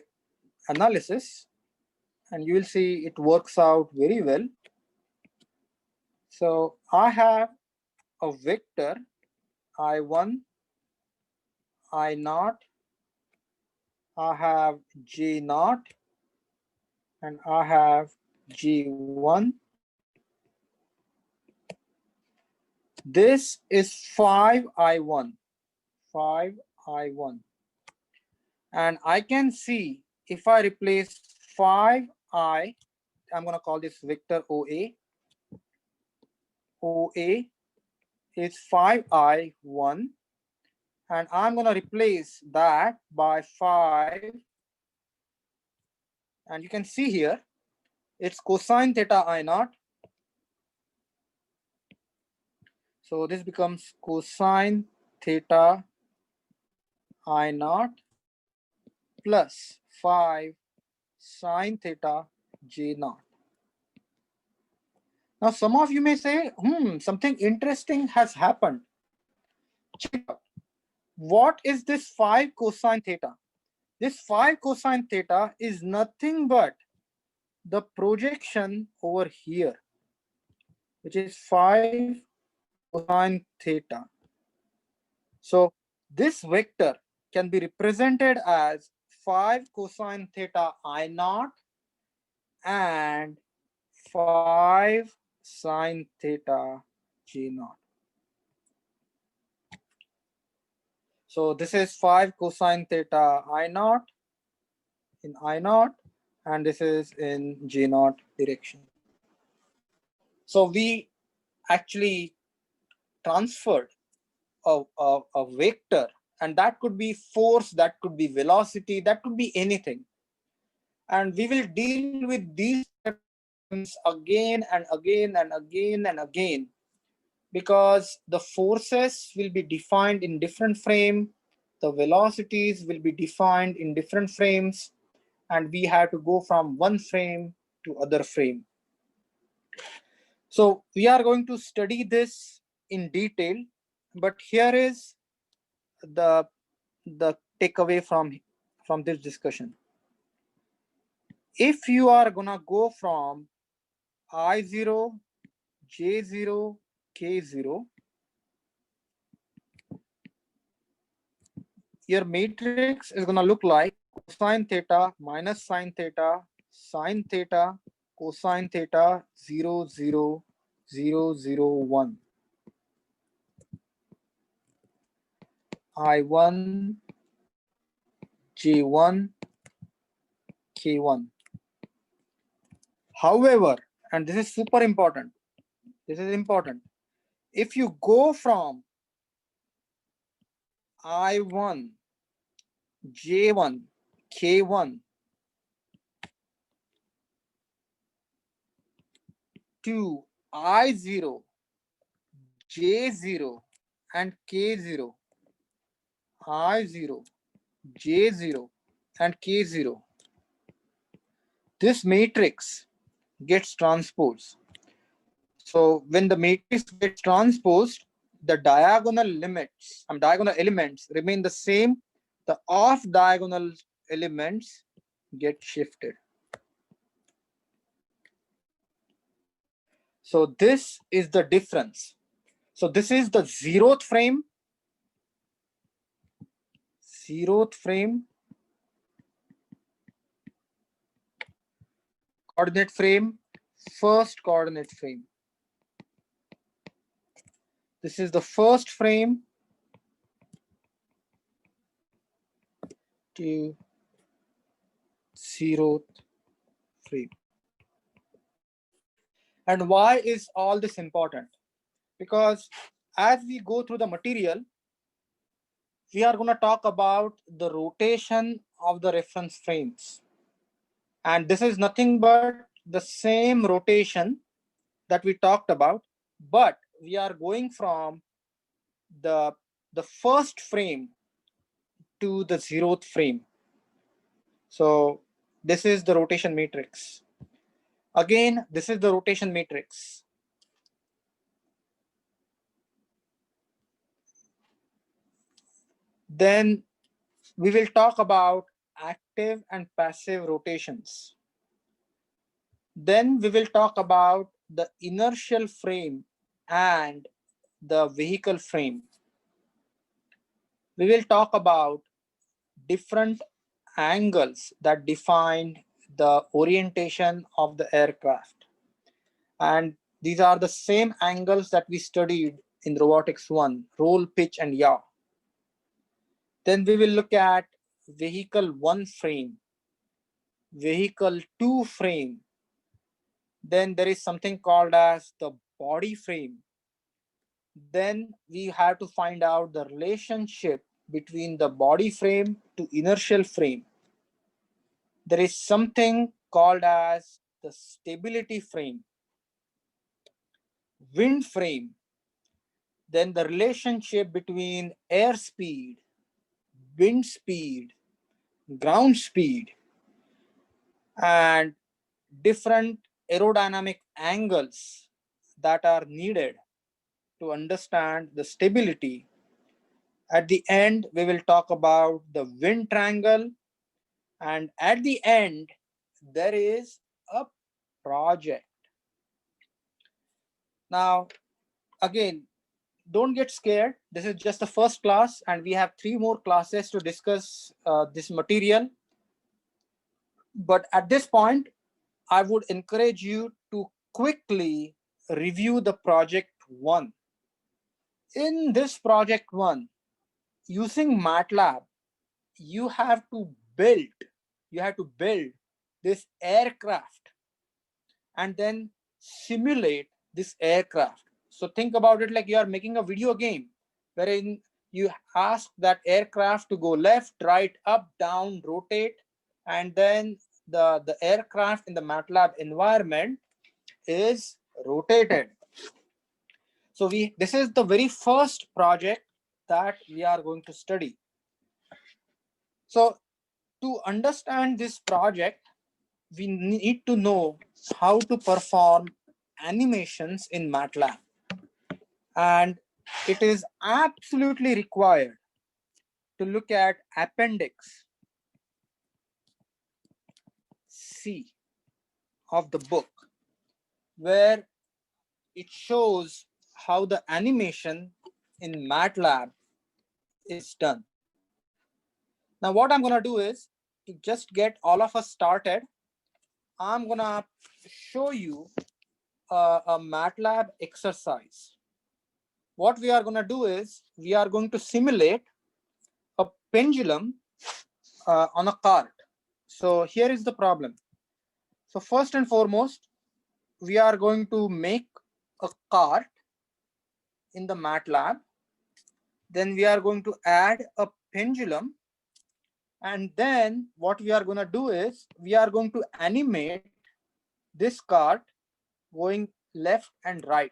analysis and you will see it works out very well. So I have a vector I1, I naught, I have J naught, and I have G1. This is 5I1, 5I1. And I can see if I replace 5I, I'm going to call this vector OA. OA is 5I1. And I'm going to replace that by 5. And you can see here, it's cosine theta I naught. So this becomes cosine theta I naught plus 5 sine theta J naught. Now some of you may say, something interesting has happened. Check it out. What is this 5 cosine theta? This 5 cosine theta is nothing but the projection over here, which is 5 cosine theta. So this vector can be represented as 5 cosine theta I naught and 5 sine theta J naught. So this is 5 cosine theta I naught in I naught, and this is in J naught direction. So we actually transferred a vector, and that could be force, that could be velocity, that could be anything. And we will deal with these problems again and again and again and again, because the forces will be defined in different frame, the velocities will be defined in different frames, and we have to go from one frame to other frame. So we are going to study this in detail, but here is the takeaway from this discussion. If you are gonna go from I0, J0, K0, your matrix is going to look like cosine theta minus sine theta, sine theta, cosine theta, 0, 0, 0, 0, 1. I1, J1, K1. However, and this is super important, this is important. If you go from I1, J1, K1 to I0, J0 and K0, I0, J0 and K0, this matrix gets transposed. So when the matrix gets transposed, the diagonal elements remain the same. The off diagonal elements get shifted. So this is the difference. So this is the zeroth frame, coordinate frame, first coordinate frame. This is the first frame to zeroth frame. And why is all this important? Because as we go through the material, we are going to talk about the rotation of the reference frames. And this is nothing but the same rotation that we talked about, but we are going from the first frame to the zeroth frame. So this is the rotation matrix. Again, this is the rotation matrix. Then we will talk about active and passive rotations. Then we will talk about the inertial frame and the vehicle frame. We will talk about different angles that define the orientation of the aircraft. And these are the same angles that we studied in Robotics-1, roll, pitch, and yaw. Then we will look at vehicle 1 frame, vehicle 2 frame. Then there is something called as the body frame. Then we have to find out the relationship between the body frame to inertial frame. There is something called as the stability frame, wind frame. Then the relationship between airspeed, wind speed, ground speed, and different aerodynamic angles that are needed to understand the stability. At the end, we will talk about the wind triangle. And at the end, there is a project. Now, again, don't get scared. This is just the first class, and we have 3 more classes to discuss this material. But at this point, I would encourage you to quickly review the project 1. In this project 1, using MATLAB, you have to build this aircraft and then simulate this aircraft. So think about it like you are making a video game wherein you ask that aircraft to go left, right, up, down, rotate, and then the aircraft in the MATLAB environment is rotated. So this is the very first project that we are going to study. So to understand this project, we need to know how to perform animations in MATLAB. And it is absolutely required to look at Appendix C of the book, where it shows how the animation in MATLAB is done. Now, what I'm going to do is, to just get all of us started, I'm going to show you a MATLAB exercise. What we are going to do is, we are going to simulate a pendulum on a cart. So here is the problem. So first and foremost, we are going to make a cart in the MATLAB. Then we are going to add a pendulum. And then what we are going to do is, we are going to animate this cart going left and right.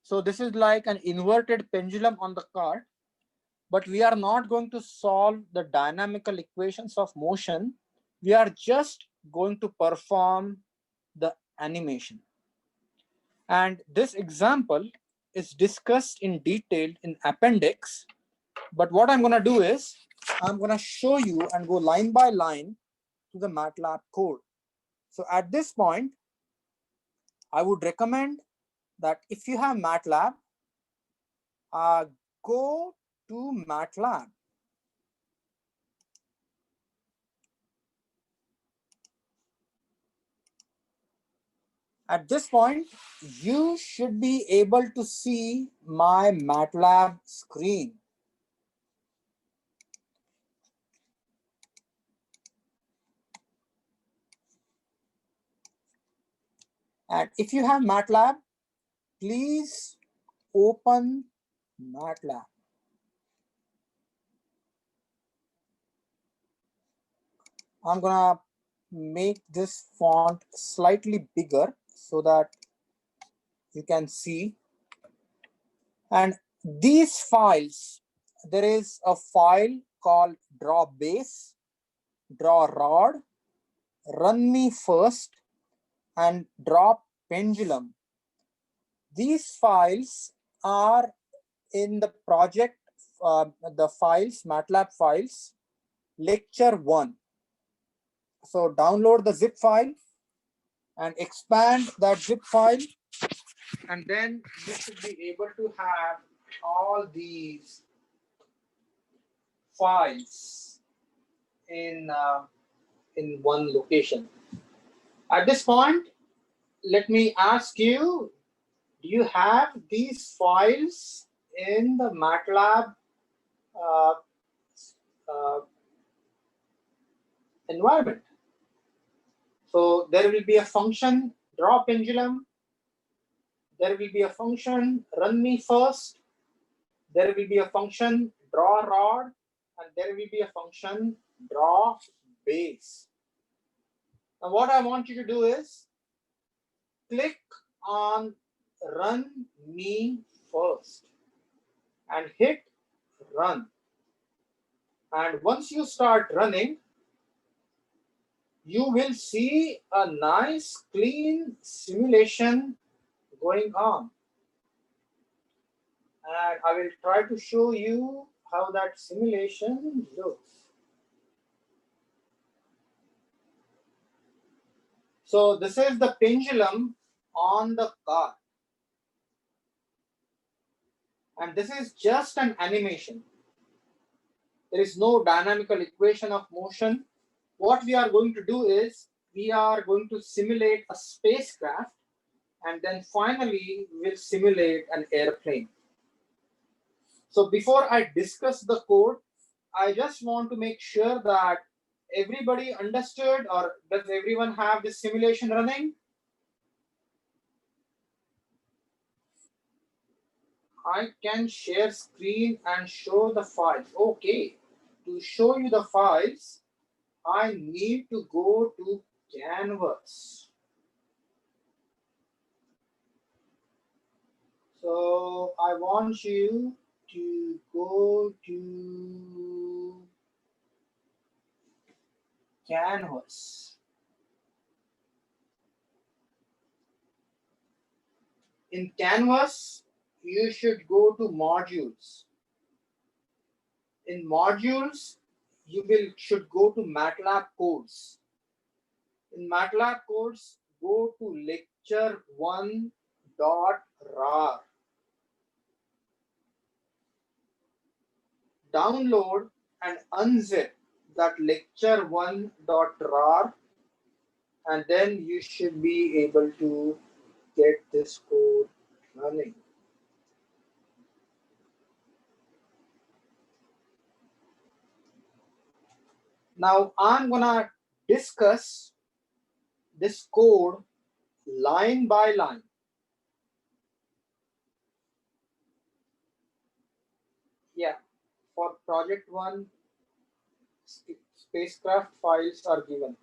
So this is like an inverted pendulum on the cart, but we are not going to solve the dynamical equations of motion. We are just going to perform the animation. And this example is discussed in detail in appendix. But what I'm going to do is, I'm going to show you and go line by line to the MATLAB code. So at this point, I would recommend that if you have MATLAB, go to MATLAB. At this point, you should be able to see my MATLAB screen. And if you have MATLAB, please open MATLAB. I'm gonna make this font slightly bigger so that you can see. And these files, there is a file called draw base, draw rod, run me first, and draw pendulum. These files are in the project, the files, MATLAB files, lecture 1. So download the zip file and expand that zip file, and then you should be able to have all these files in one location. At this point, let me ask you, do you have these files in the MATLAB environment? So there will be a function draw pendulum, there will be a function run me first, there will be a function draw rod, and there will be a function draw base. Now what I want you to do is click on run me first and hit run. And once you start running, you will see a nice clean simulation going on. And I will try to show you how that simulation looks. So this is the pendulum on the car. And this is just an animation. There is no dynamical equation of motion. What we are going to do is, we are going to simulate a spacecraft, and then finally we'll simulate an airplane. So before I discuss the code, I just want to make sure that everybody understood, or does everyone have this simulation running? I can share screen and show the files. Okay, to show you the files, I need to go to canvas. So I want you to go to canvas. In canvas, you should go to modules. In modules, you should go to MATLAB codes. In MATLAB codes, go to lecture1.rar. Download and unzip that lecture1.rar, and then you should be able to get this code running. Now I'm gonna discuss this code line by line. Yeah, for project 1, spacecraft files are given,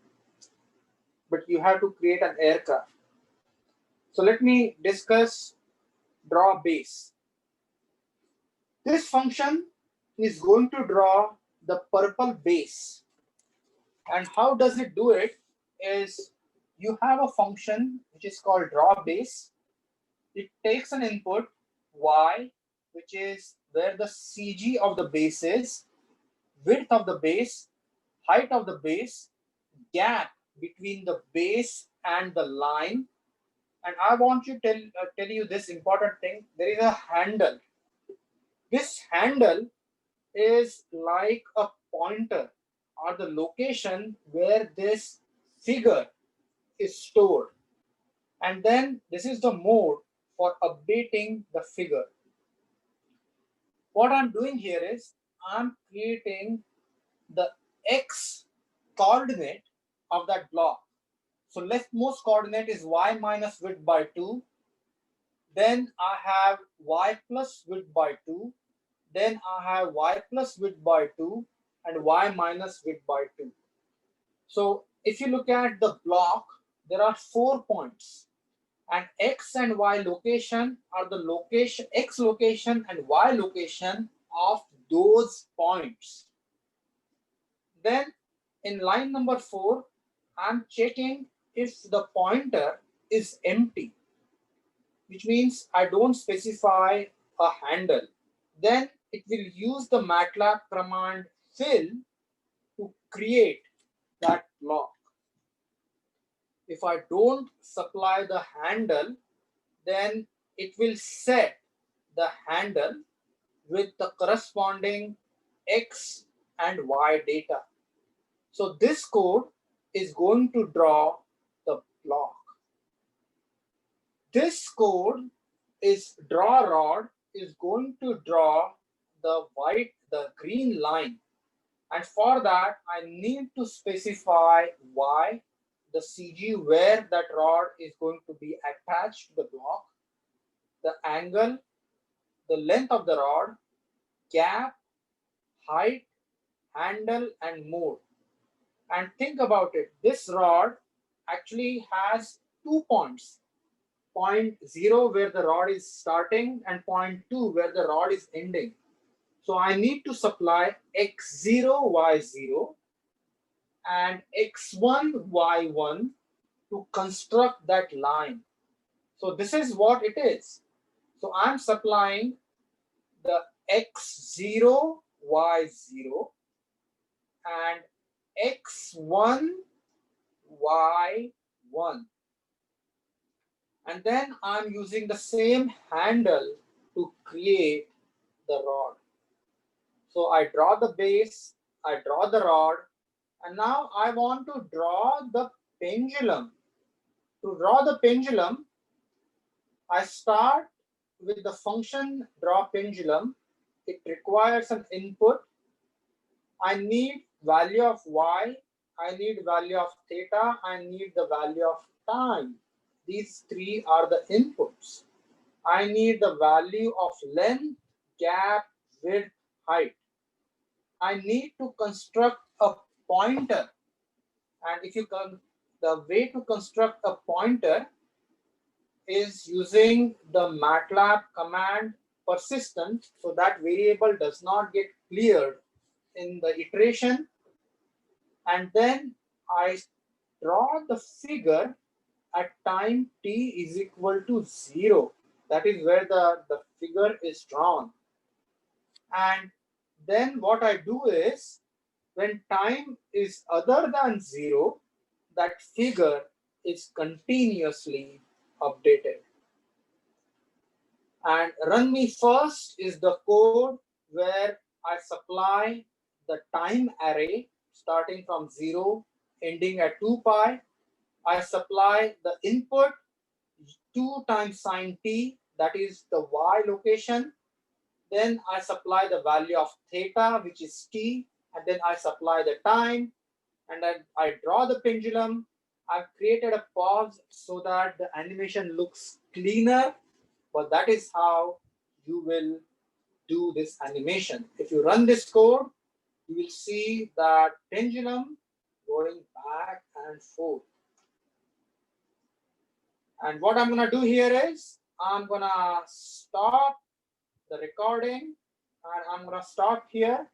but you have to create an aircraft. So let me discuss draw base. This function is going to draw the purple base. And how does it do it is you have a function which is called draw base. It takes an input y, which is where the CG of the base is, width of the base, height of the base, gap between the base and the line. And I want to tell you this important thing. There is a handle. This handle is like a pointer or the location where this figure is stored. And then this is the mode for updating the figure. What I'm doing here is I'm creating the x coordinate of that block. So leftmost coordinate is y minus width by 2. Then I have y plus width by 2. Then I have y plus width by 2 and y minus width by 2. So if you look at the block, there are 4 points. And x and y location are the location, x location and y location of those points. Then in line number 4, I'm checking if the pointer is empty, which means I don't specify a handle. Then it will use the MATLAB command fill to create that block. If I don't supply the handle, then it will set the handle with the corresponding x and y data. So this code is going to draw the block. This code is draw rod is going to draw the green line. And for that, I need to specify y, the CG where that rod is going to be attached to the block, the angle, the length of the rod, gap, height, handle, and mode. And think about it. This rod actually has 2 points. Point 0 where the rod is starting and point 2 where the rod is ending. So I need to supply x0, y0 and x1, y1 to construct that line. So this is what it is. So I'm supplying the x0, y0 and x1, y1. And then I'm using the same handle to create the rod. So I draw the base, I draw the rod, and now I want to draw the pendulum. To draw the pendulum, I start with the function draw pendulum. It requires an input. I need value of y, I need value of theta, I need the value of time. These 3 are the inputs. I need the value of length, gap, width, height. I need to construct a pointer And if you the way to construct a pointer is using the MATLAB command persistent, so that variable does not get cleared in the iteration. And then I draw the figure at time t is equal to 0. That is where the figure is drawn. And then what I do is, when time is other than 0, that figure is continuously updated. And run me first is the code where I supply the time array starting from 0 ending at 2 pi. I supply the input 2 times sine t, that is the y location. Then I supply the value of theta, which is t, and then I supply the time, and then I draw the pendulum. I've created a pause so that the animation looks cleaner, but that is how you will do this animation. If you run this code, you will see that pendulum going back and forth. And what I'm gonna do here is, I'm gonna stop the recording and I'm gonna stop here.